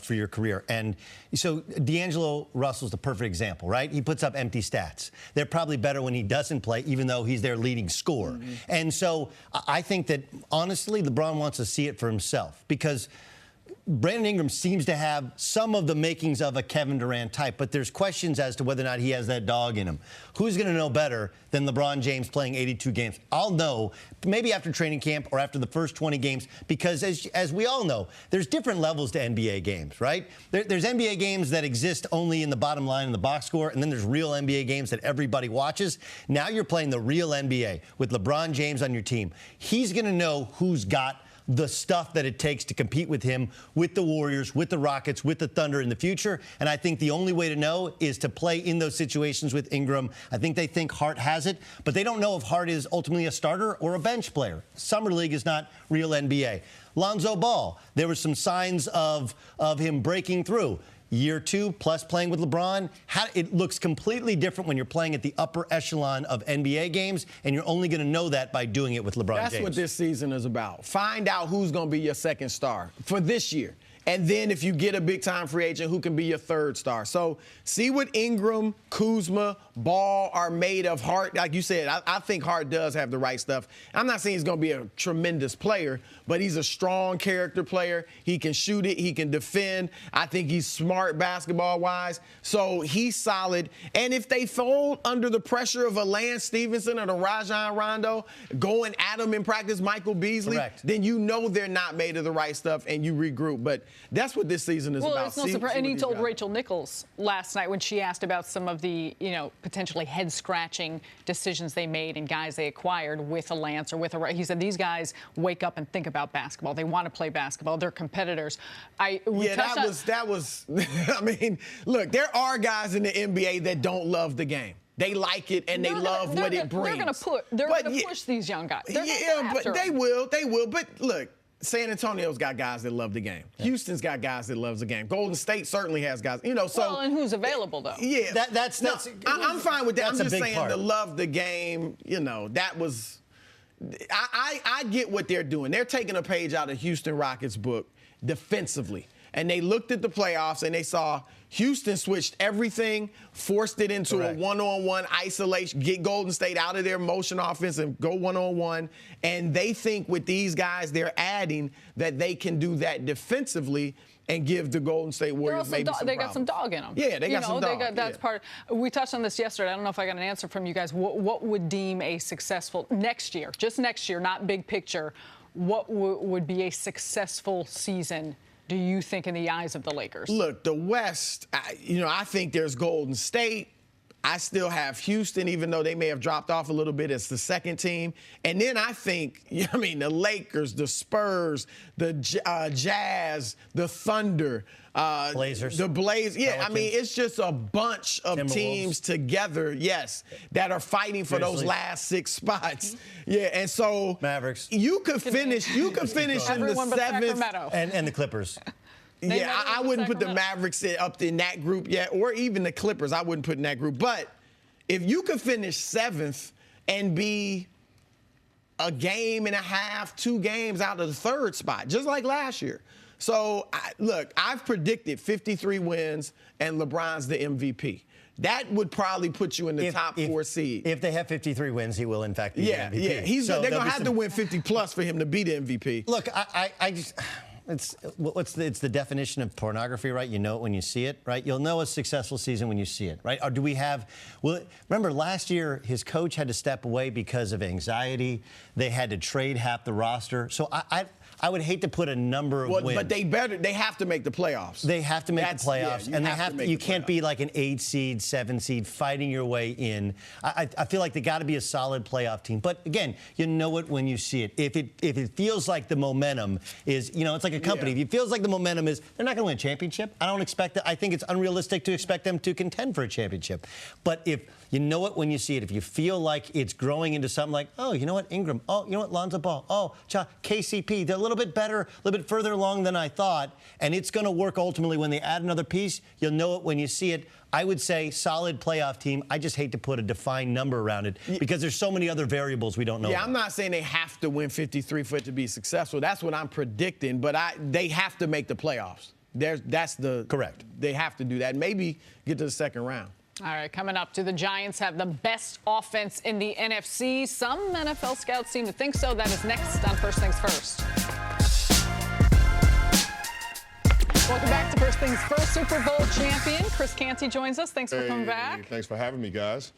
B: your career. And so D'Angelo Russell's the perfect example, right? He puts up empty stats. They're probably better when he doesn't play, even though he's their leading scorer. Mm-hmm. And so I think that, honestly, LeBron wants to see it for himself, because Brandon Ingram seems to have some of the makings of a Kevin Durant type, but there's questions as to whether or not he has that dog in him. Who's going to know better than LeBron James playing 82 games? I'll know maybe after training camp or after the first 20 games, because as we all know, there's different levels to NBA games, right? There's NBA games that exist only in the bottom line in the box score, and then there's real NBA games that everybody watches. Now you're playing the real NBA with LeBron James on your team. He's going to know who's got the stuff that it takes to compete with him, with the Warriors, with the Rockets, with the Thunder in the future. And I think the only way to know is to play in those situations with Ingram. I think they think Hart has it, but they don't know if Hart is ultimately a starter or a bench player. Summer League is not real NBA. Lonzo Ball, there were some signs of him breaking through. year 2 plus playing with LeBron, it looks completely different when you're playing at the upper echelon of NBA games, and you're only going to know that by doing it with LeBron James.
C: That's what this season is about. Find out who's going to be your second star for this year. And then if you get a big-time free agent, who can be your third star? So see what Ingram, Kuzma, Ball are made of. Hart, like you said, I think Hart does have the right stuff. I'm not saying he's going to be a tremendous player, but he's a strong character player. He can shoot it. He can defend. I think he's smart basketball-wise. So he's solid. And if they fold under the pressure of a Lance Stevenson or the Rajon Rondo going at him in practice, Michael Beasley,
B: Correct.
C: then you know they're not made of the right stuff and you regroup. But that's what this season is about.
A: Well, it's no surprise. And he told Rachel Nichols last night when she asked about some of the, potentially head-scratching decisions they made and guys they acquired with a Lance or with a. He said these guys wake up and think about basketball. They want to play basketball. They're competitors.
C: That was. I mean, look, there are guys in the NBA that don't love the game. They like it and they love what it brings.
A: They're going to push these young guys.
C: But they will. They will. But look. San Antonio's got guys that love the game. Yeah. Houston's got guys that love the game. Golden State certainly has guys. So.
A: Well, and who's available though?
C: Yeah, I'm fine with that. I'm just saying to love the game. That was. I get what they're doing. They're taking a page out of Houston Rockets' book defensively, and they looked at the playoffs and they saw Houston switched everything, forced it into a one-on-one isolation, get Golden State out of their motion offense and go one-on-one. And they think with these guys they're adding that they can do that defensively and give the Golden State Warriors maybe some
A: They got some dog in them.
C: Yeah, they got some dog.
A: That's part. We touched on this yesterday. I don't know if I got an answer from you guys. What would deem a successful next year, just next year, not big picture, what would be a successful season, do you think, in the eyes of the Lakers?
C: Look, the West, I think there's Golden State. I still have Houston, even though they may have dropped off a little bit as the second team. And then I think, the Lakers, the Spurs, the Jazz, the Thunder.
B: Blazers.
C: The Blazers. Yeah,
B: Pelicans.
C: it's just a bunch of teams together, that are fighting for those last 6 spots. Yeah, and so
B: Mavericks.
C: You could finish in the 7th.
B: And the Clippers.
C: I wouldn't put the Mavericks up in that group yet, or even the Clippers. I wouldn't put in that group. But if you could finish 7th and be a game and a half, 2 games out of the 3rd spot, just like last year. So, I've predicted 53 wins and LeBron's the MVP. That would probably put you in the top 4 seed.
B: If they have 53 wins, he will, in fact, be the MVP.
C: Yeah. They're going to have to win 50-plus for him to be the MVP.
B: Look, I just... It's the definition of pornography, right? You know it when you see it, right? You'll know a successful season when you see it, right? Or do we have? Well, remember last year his coach had to step away because of anxiety. They had to trade half the roster. So I would hate to put a number of wins.
C: But they have to make the playoffs.
B: They have to make the playoffs, and you can't be like an 8 seed, 7 seed fighting your way in. I feel like they got to be a solid playoff team. But again, you know it when you see it. If it feels like the momentum is, it's like a company. If it feels like the momentum is, they're not going to win a championship. I don't expect that. I think it's unrealistic to expect them to contend for a championship. But if you know it when you see it, if you feel like it's growing into something like, oh, you know what, Ingram, oh, you know what, Lonzo Ball, oh, KCP, they're a little bit better, a little bit further along than I thought, and it's going to work ultimately when they add another piece. You'll know it when you see it. I would say solid playoff team. I just hate to put a defined number around it because there's so many other variables we don't know.
C: Yeah, I'm not saying they have to win 53 for it to be successful. That's what I'm predicting, but they have to make the playoffs. That's the
B: correct.
C: They have to do that. Maybe get to the second round.
A: All right, coming up, do the Giants have the best offense in the NFC? Some NFL scouts seem to think so. That is next on First Things First. Welcome back to First Things First. Super Bowl champion Cris joins us. Thanks for coming back.
F: Thanks for having me, guys.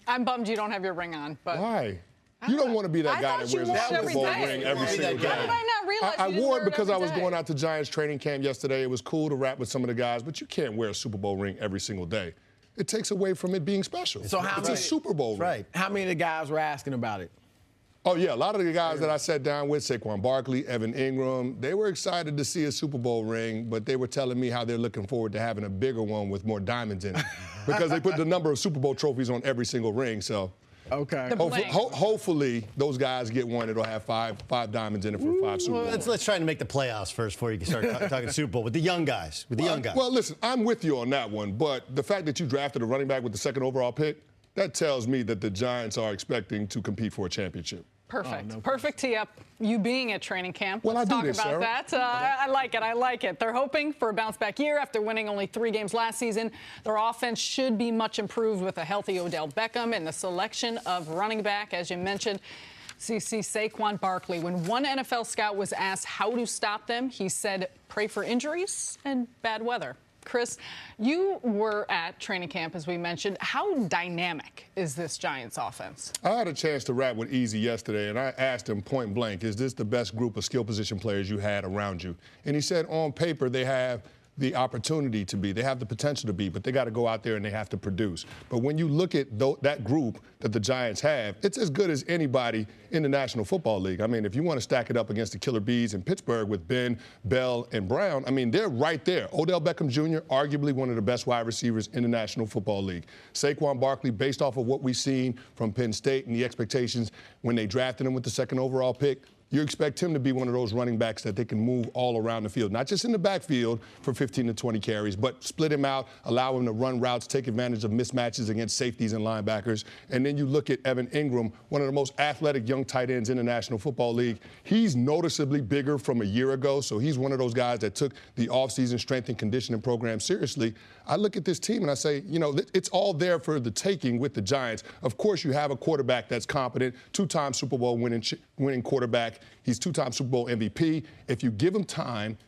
A: I'm bummed you don't have your ring on. But
F: why? You don't want to be that guy that wears a Super Bowl ring every single day.
A: How did I not realize
F: I wore it because I was going out to Giants training camp yesterday. It was cool to rap with some of the guys, but you can't wear a Super Bowl ring every single day. It takes away from it being special.
C: So
F: it's a Super Bowl ring.
B: Right.
C: How many of the guys were asking about it?
F: Oh, yeah, a lot of the guys that I sat down with, Saquon Barkley, Evan Ingram, they were excited to see a Super Bowl ring, but they were telling me how they're looking forward to having a bigger one with more diamonds in it because they put the number of Super Bowl trophies on every single ring. So
C: Okay.
A: The blank.
F: Hopefully, those guys get one that'll have five diamonds in it for 5 Super Bowls.
B: Let's try to make the playoffs first before you can start talking Super Bowl with the young guys.
F: Well, listen, I'm with you on that one, but the fact that you drafted a running back with the 2nd overall pick, that tells me that the Giants are expecting to compete for a championship.
A: Perfect.
C: no
A: Perfect tee up. You being at training camp.
F: Well,
A: Let's
F: I do
A: talk
F: this,
A: about
F: Sarah.
A: that. I like it. I like it. They're hoping for a bounce-back year after winning only 3 games last season. Their offense should be much improved with a healthy Odell Beckham and the selection of running back, as you mentioned. CC Saquon Barkley. When one NFL scout was asked how to stop them, he said, pray for injuries and bad weather. Cris, you were at training camp, as we mentioned. How dynamic is this Giants offense?
F: I had a chance to rap with Easy yesterday, and I asked him point blank, is this the best group of skill position players you had around you? And he said, on paper, they have the opportunity to be. They have the potential to be, but they got to go out there and they have to produce. But when you look at that group that the Giants have, it's as good as anybody in the National Football League. I mean, if you want to stack it up against the Killer Bees in Pittsburgh with Ben, Bell, and Brown, I mean, they're right there. Odell Beckham Jr., arguably one of the best wide receivers in the National Football League. Saquon Barkley, based off of what we've seen from Penn State and the expectations when they drafted him with the 2nd overall pick, you expect him to be one of those running backs that they can move all around the field, not just in the backfield for 15 to 20 carries, but split him out, allow him to run routes, take advantage of mismatches against safeties and linebackers. And then you look at Evan Ingram, one of the most athletic young tight ends in the National Football League. He's noticeably bigger from a year ago, so he's one of those guys that took the offseason strength and conditioning program seriously. I look at this team and I say, you know, it's all there for the taking with the Giants. Of course, you have a quarterback that's competent, 2-time Super Bowl winning quarterback. He's 2-time Super Bowl MVP. If you give him time,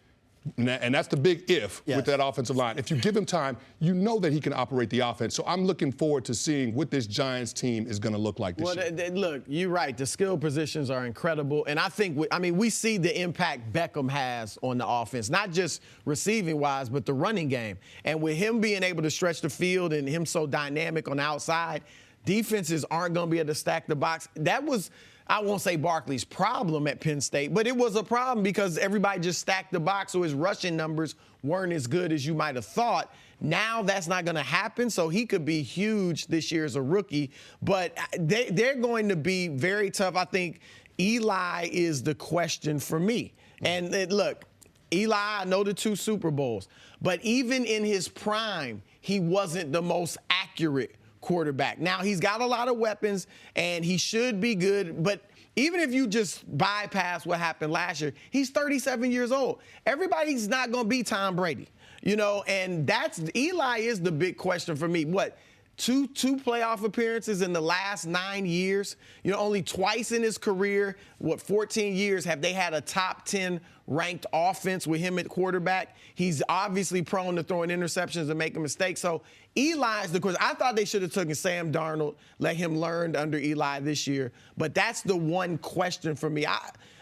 F: and that's the big if with that offensive line. If you give him time, you know that he can operate the offense. So I'm looking forward to seeing what this Giants team is going to look like this year.
C: Look, you're right. The skill positions are incredible. And I think, we see the impact Beckham has on the offense, not just receiving-wise, but the running game. And with him being able to stretch the field and him so dynamic on the outside, defenses aren't going to be able to stack the box. That was, I won't say Barkley's problem at Penn State, but it was a problem because everybody just stacked the box, so his rushing numbers weren't as good as you might have thought. Now that's not going to happen, so he could be huge this year as a rookie. But they're going to be very tough. I think Eli is the question for me. And look, Eli, I know the 2 Super Bowls, but even in his prime, he wasn't the most accurate quarterback. Now, he's got a lot of weapons, and he should be good, but even if you just bypass what happened last year, he's 37 years old. Everybody's not going to be Tom Brady, you know, and Eli is the big question for me. What, two playoff appearances in the last 9 years? You know, only twice in his career, 14 years, have they had a top 10 ranked offense with him at quarterback. He's obviously prone to throwing interceptions and making mistakes. So Eli's the question. I thought they should have taken Sam Darnold, let him learn under Eli this year. But that's the one question for me.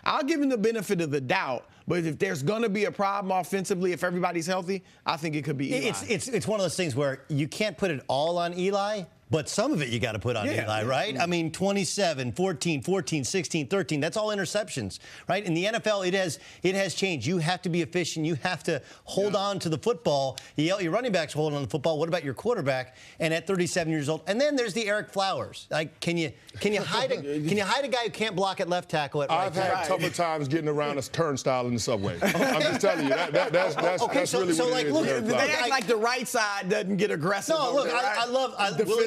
C: I'll give him the benefit of the doubt. But if there's going to be a problem offensively, if everybody's healthy, I think it could be Eli.
B: It's one of those things where you can't put it all on Eli, but some of it you got to put on Eli, right? I mean, 27, 14, 16, 13, that's all interceptions, right? In the NFL, it has changed. You have to be efficient. You have to hold on to the football. Your running backs hold on to the football. What about your quarterback? And at 37 years old, and then there's the Eric Flowers. Like, can you hide a guy who can't block at left tackle at right tackle?
F: I've had tougher times getting around a turnstile in the subway. I'm just telling you, that's really what it is.
C: Look, they act like the right side doesn't get aggressive.
B: No, look, I love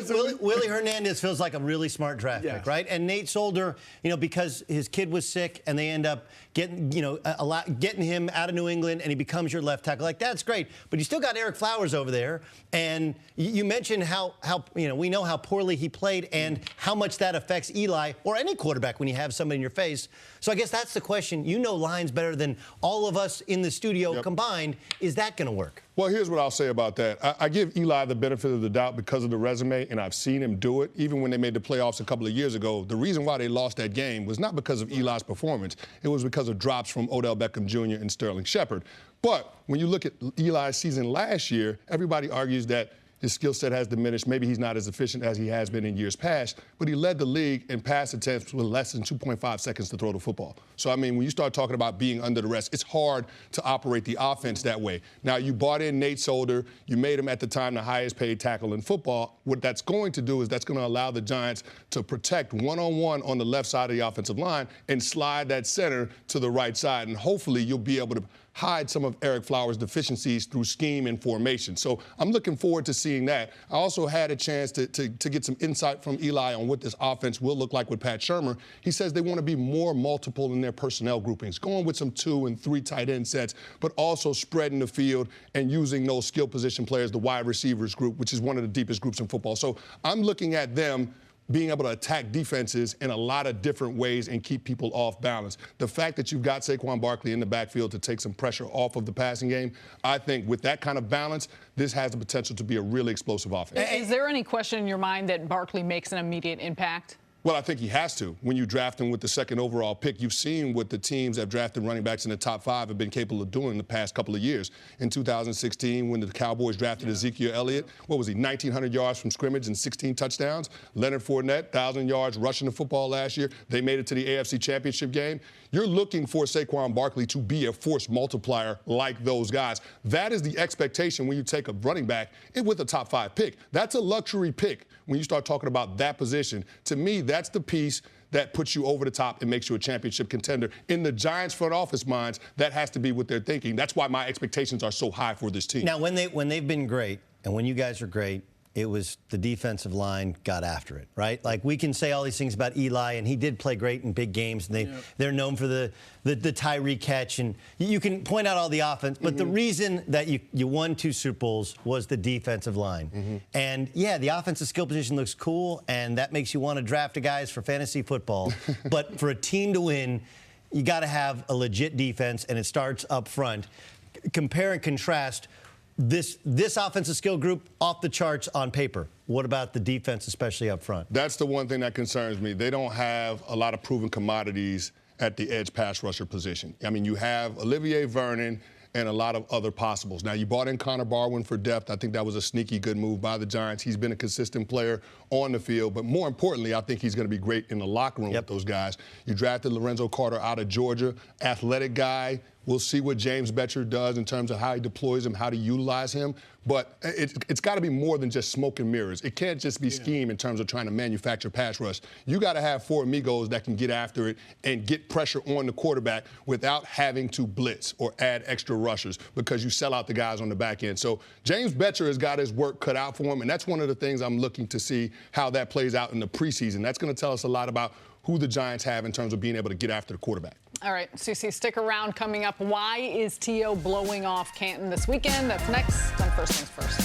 B: Willie Hernandez feels like a really smart draft pick, right? And Nate Solder, you know, because his kid was sick and they end up getting him out of New England and he becomes your left tackle. Like, that's great. But you still got Eric Flowers over there. And you mentioned how we know how poorly he played and how much that affects Eli or any quarterback when you have somebody in your face. So I guess that's the question. You know lines better than all of us in the studio combined. Is that going to work?
F: Well, here's what I'll say about that. I give Eli the benefit of the doubt because of the resume, and I've seen him do it. Even when they made the playoffs a couple of years ago, the reason why they lost that game was not because of Eli's performance. It was because of drops from Odell Beckham Jr. and Sterling Shepard. But when you look at Eli's season last year, everybody argues that His skill set has diminished. Maybe he's not as efficient as he has been in years past, but he led the league in pass attempts with less than 2.5 seconds to throw the football. So, I mean, when you start talking about being under duress, it's hard to operate the offense that way. Now, you brought in Nate Solder. You made him, at the time, the highest paid tackle in football. What that's going to do is that's going to allow the Giants to protect one-on-one on the left side of the offensive line and slide that center to the right side. And hopefully you'll be able to hide some of Eric Flowers' deficiencies through scheme and formation. So I'm looking forward to seeing that. I also had a chance to get some insight from Eli on what this offense will look like with Pat Shurmur. He says they want to be more multiple in their personnel groupings, going with some 2 and 3 tight end sets, but also spreading the field and using those skill position players, the wide receivers group, which is one of the deepest groups in football. So I'm looking at them being able to attack defenses in a lot of different ways and keep people off balance. The fact that you've got Saquon Barkley in the backfield to take some pressure off of the passing game, I think with that kind of balance, this has the potential to be a really explosive offense.
A: Is there any question in your mind that Barkley makes an immediate impact?
F: Well, I think he has to. When you draft him with the second overall pick, you've seen what the teams that have drafted running backs in the top 5 have been capable of doing the past couple of years. In 2016, when the Cowboys drafted Ezekiel Elliott, what was he, 1,900 yards from scrimmage and 16 touchdowns? Leonard Fournette, 1,000 yards rushing the football last year. They made it to the AFC Championship game. You're looking for Saquon Barkley to be a force multiplier like those guys. That is the expectation when you take a running back with a top 5 pick. That's a luxury pick when you start talking about that position. To me, that's the piece that puts you over the top and makes you a championship contender. In the Giants front office minds, that has to be what they're thinking. That's why my expectations are so high for this team.
B: Now, when they've been great and when you guys are great, it was the defensive line got after it, right? Like, we can say all these things about Eli, and he did play great in big games, and they're known for the Tyree catch, and you can point out all the offense, but the reason that you won 2 Super Bowls was the defensive line. And, yeah, the offensive skill position looks cool, and that makes you want to draft the guys for fantasy football. But for a team to win, you got to have a legit defense, and it starts up front. Compare and contrast this offensive skill group off the charts on paper. What about the defense, especially up front?
F: That's the one thing that concerns me. They don't have a lot of proven commodities at the edge pass rusher position. I mean, you have Olivier Vernon and a lot of other possibles. Now, you brought in Connor Barwin for depth. I think that was a sneaky good move by the Giants. He's been a consistent player on the field, but more importantly, I think he's going to be great in the locker room with those guys. You drafted Lorenzo Carter out of Georgia, athletic guy. We'll see what James Betcher does in terms of how he deploys him, how to utilize him. But it's got to be more than just smoke and mirrors. It can't just be scheme in terms of trying to manufacture pass rush. You got to have 4 amigos that can get after it and get pressure on the quarterback without having to blitz or add extra rushers because you sell out the guys on the back end. So James Betcher has got his work cut out for him, and that's one of the things I'm looking to see how that plays out in the preseason. That's going to tell us a lot about who the Giants have in terms of being able to get after the quarterback.
A: All right, Cece, stick around. Coming up, why is T.O. blowing off Canton this weekend? That's next on First Things First.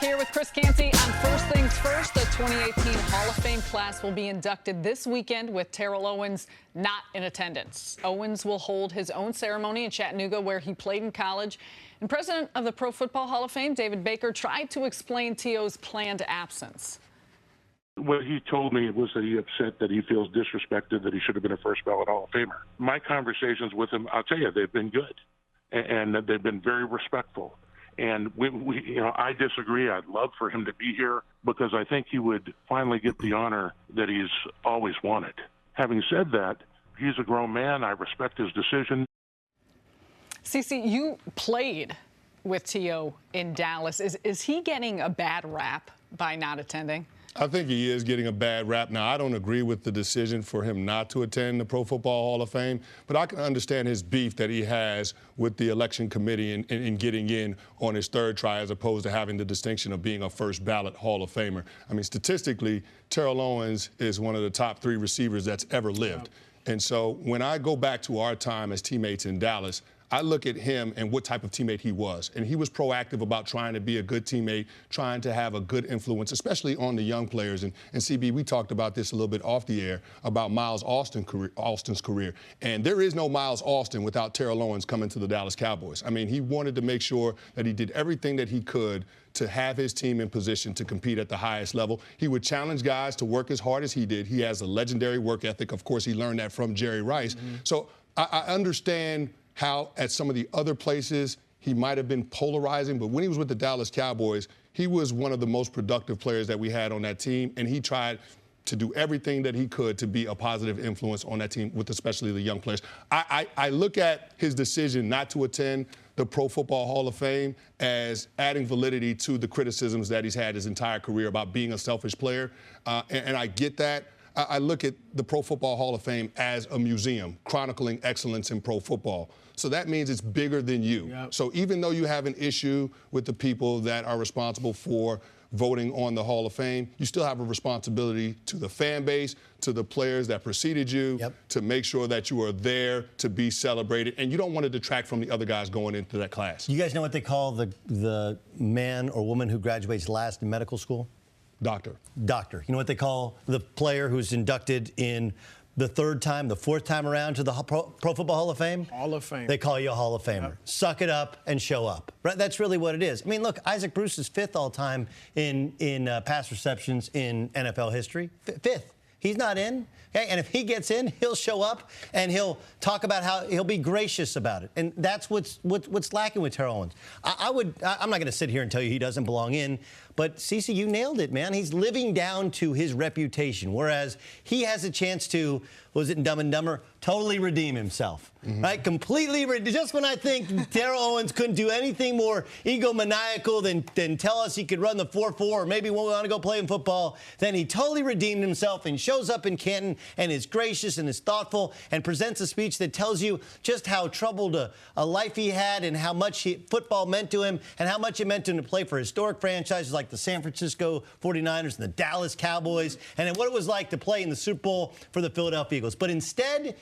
A: Here with Chris Canty on First Things First. The 2018 Hall of Fame class will be inducted this weekend with Terrell Owens not in attendance. Owens will hold his own ceremony in Chattanooga, where he played in college. And President of the Pro Football Hall of Fame, David Baker, tried to explain T.O.'s planned absence.
E: What he told me was that he's upset that he feels disrespected, that he should have been a first ballot Hall of Famer. My conversations with him, I'll tell you, they've been good, and they've been very respectful. And I disagree. I'd love for him to be here because I think he would finally get the honor that he's always wanted. Having said that, he's a grown man. I respect his decision.
A: Cece, you played with T.O. in Dallas. Is he getting a bad rap by not attending?
F: I think he is getting a bad rap. Now, I don't agree with the decision for him not to attend the Pro Football Hall of Fame, but I can understand his beef that he has with the election committee in getting in on his third try as opposed to having the distinction of being a first ballot Hall of Famer. I mean, statistically, Terrell Owens is one of the top 3 receivers that's ever lived. And so when I go back to our time as teammates in Dallas, I look at him and what type of teammate he was. And he was proactive about trying to be a good teammate, trying to have a good influence, especially on the young players. And CB, we talked about this a little bit off the air about Miles Austin's career. And there is no Miles Austin without Terrell Owens coming to the Dallas Cowboys. I mean, he wanted to make sure that he did everything that he could to have his team in position to compete at the highest level. He would challenge guys to work as hard as he did. He has a legendary work ethic. Of course, he learned that from Jerry Rice. So I understand how at some of the other places he might have been polarizing, but when he was with the Dallas Cowboys, he was one of the most productive players that we had on that team, and he tried to do everything that he could to be a positive influence on that team, with especially the young players. I look at his decision not to attend the Pro Football Hall of Fame as adding validity to the criticisms that he's had his entire career about being a selfish player, and I get that. I look at the Pro Football Hall of Fame as a museum chronicling excellence in pro football. So that means it's bigger than you.
C: Yep.
F: So even though you have an issue with the people that are responsible for voting on the Hall of Fame, you still have a responsibility to the fan base, to the players that preceded you, to make sure that you are there to be celebrated, and you don't want to detract from the other guys going into that class.
B: You guys know what they call the man or woman who graduates last in medical school?
F: Doctor.
B: Doctor. You know what they call the player who's inducted in the third time, the fourth time around to the Pro Football Hall of Fame?
C: Hall of Fame.
B: They call you a Hall of Famer.
C: Yep.
B: Suck it up and show up. Right? That's really what it is. I mean, look, Isaac Bruce is fifth all time in pass receptions in NFL history. Fifth. He's not in. Okay? And if he gets in, he'll show up and he'll talk about how he'll be gracious about it. And that's what's lacking with Terrell Owens. I'm not going to sit here and tell you he doesn't belong in, but Cece, you nailed it, man. He's living down to his reputation, whereas he has a chance to, was it in Dumb and Dumber, totally redeem himself. Right? Completely. Just when I think Terrell Owens couldn't do anything more egomaniacal than tell us he could run the 4-4 or maybe we want to go play in football, then he totally redeemed himself and shows up in Canton and is gracious and is thoughtful and presents a speech that tells you just how troubled a life he had and how much football meant to him and how much it meant to him to play for historic franchises like the San Francisco 49ers and the Dallas Cowboys, and then what it was like to play in the Super Bowl for the Philadelphia Eagles. But instead,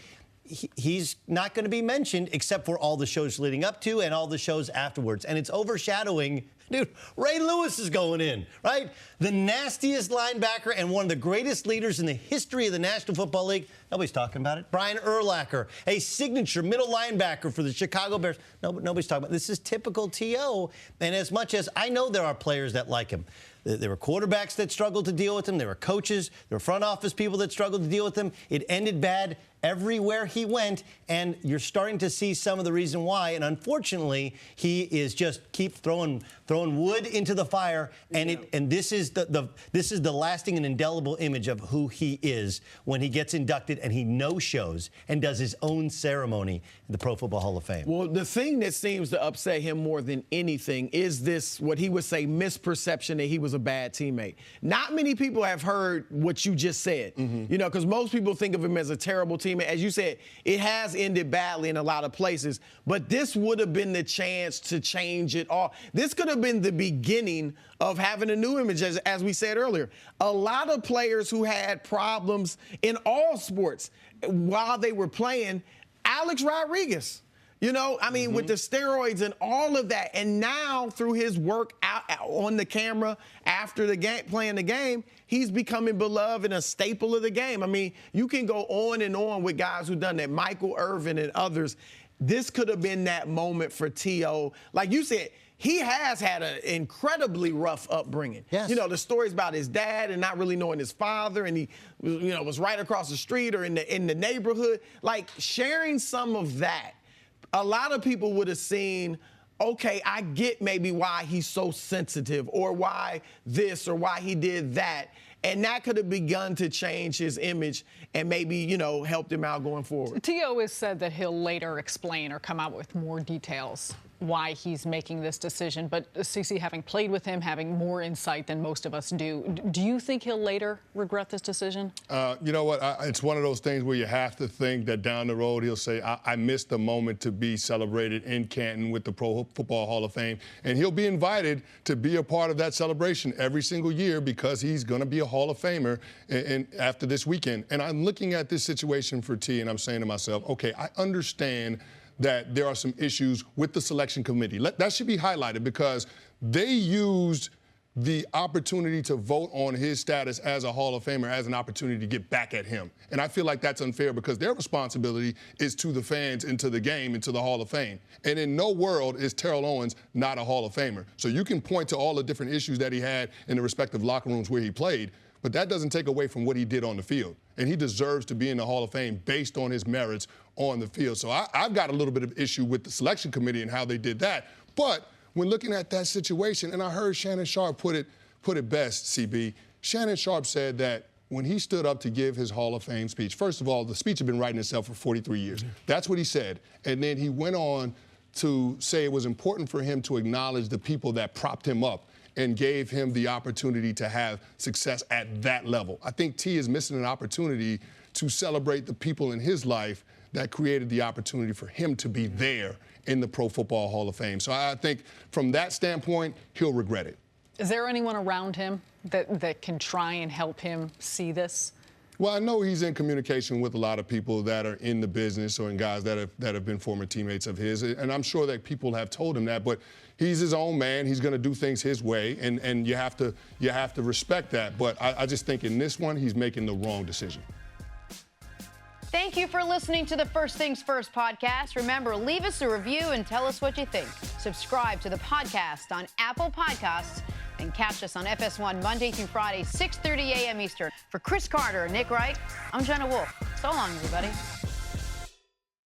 B: he's not going to be mentioned except for all the shows leading up to and all the shows afterwards. And it's overshadowing, dude, Ray Lewis is going in, right? The nastiest linebacker and one of the greatest leaders in the history of the National Football League. Nobody's talking about it. Brian Urlacher, a signature middle linebacker for the Chicago Bears. Nobody's talking about it. This is typical T.O. And as much as I know there are players that like him, there were quarterbacks that struggled to deal with him. There were coaches, there were front office people that struggled to deal with him. It ended bad everywhere he went, and you're starting to see some of the reason why. And unfortunately, he is just keep throwing wood into the fire, and this is the lasting and indelible image of who he is when he gets inducted and he no-shows and does his own ceremony in the Pro Football Hall of Fame.
C: Well, the thing that seems to upset him more than anything is this, what he would say, misperception that he was a bad teammate. Not many people have heard what you just said, you know, because most people think of him as a terrible teammate. As you said, it has ended badly in a lot of places, but this would have been the chance to change it all. This could have been the beginning of having a new image, as we said earlier. A lot of players who had problems in all sports while they were playing, Alex Rodriguez. You know, I mean, with the steroids and all of that, and now through his work out on the camera after the game, playing the game, he's becoming beloved and a staple of the game. I mean, you can go on and on with guys who've done that, Michael Irvin and others. This could have been that moment for T.O. Like you said, he has had an incredibly rough upbringing.
B: Yes.
C: You know, the stories about his dad and not really knowing his father, and he, you know, was right across the street or in the neighborhood. Like, sharing some of that, a lot of people would have seen, okay, I get maybe why he's so sensitive or why this or why he did that. And that could have begun to change his image and maybe, you know, helped him out going forward.
A: T.O. has said that he'll later explain or come out with more details why he's making this decision. But Cece, having played with him, having more insight than most of us do you think he'll later regret this decision?
F: You know what? It's one of those things where you have to think that down the road he'll say, I missed the moment to be celebrated in Canton with the Pro Football Hall of Fame. And he'll be invited to be a part of that celebration every single year because he's going to be a Hall of Famer after this weekend. And I'm looking at this situation for T, and I'm saying to myself, okay, I understand that there are some issues with the selection committee. That should be highlighted because they used the opportunity to vote on his status as a Hall of Famer as an opportunity to get back at him. And I feel like that's unfair because their responsibility is to the fans and to the game and to the Hall of Fame. And in no world is Terrell Owens not a Hall of Famer. So you can point to all the different issues that he had in the respective locker rooms where he played, but that doesn't take away from what he did on the field. And he deserves to be in the Hall of Fame based on his merits on the field. So I've got a little bit of issue with the selection committee and how they did that. But when looking at that situation, and I heard Shannon Sharpe put it best, CB. Shannon Sharpe said that when he stood up to give his Hall of Fame speech, first of all, the speech had been writing itself for 43 years. That's what he said. And then he went on to say it was important for him to acknowledge the people that propped him up and gave him the opportunity to have success at that level. I think T is missing an opportunity to celebrate the people in his life that created the opportunity for him to be there in the Pro Football Hall of Fame. So I think from that standpoint, he'll regret it.
A: Is there anyone around him that can try and help him see this?
F: Well, I know he's in communication with a lot of people that are in the business or in guys that have been former teammates of his, and I'm sure that people have told him that, but he's his own man. He's going to do things his way, and you have to respect that. But I just think in this one, he's making the wrong decision.
G: Thank you for listening to the First Things First podcast. Remember, leave us a review and tell us what you think. Subscribe to the podcast on Apple Podcasts and catch us on FS1 Monday through Friday, 6:30 a.m. Eastern. For Cris Carter and Nick Wright, I'm Jenna Wolfe. So long, everybody.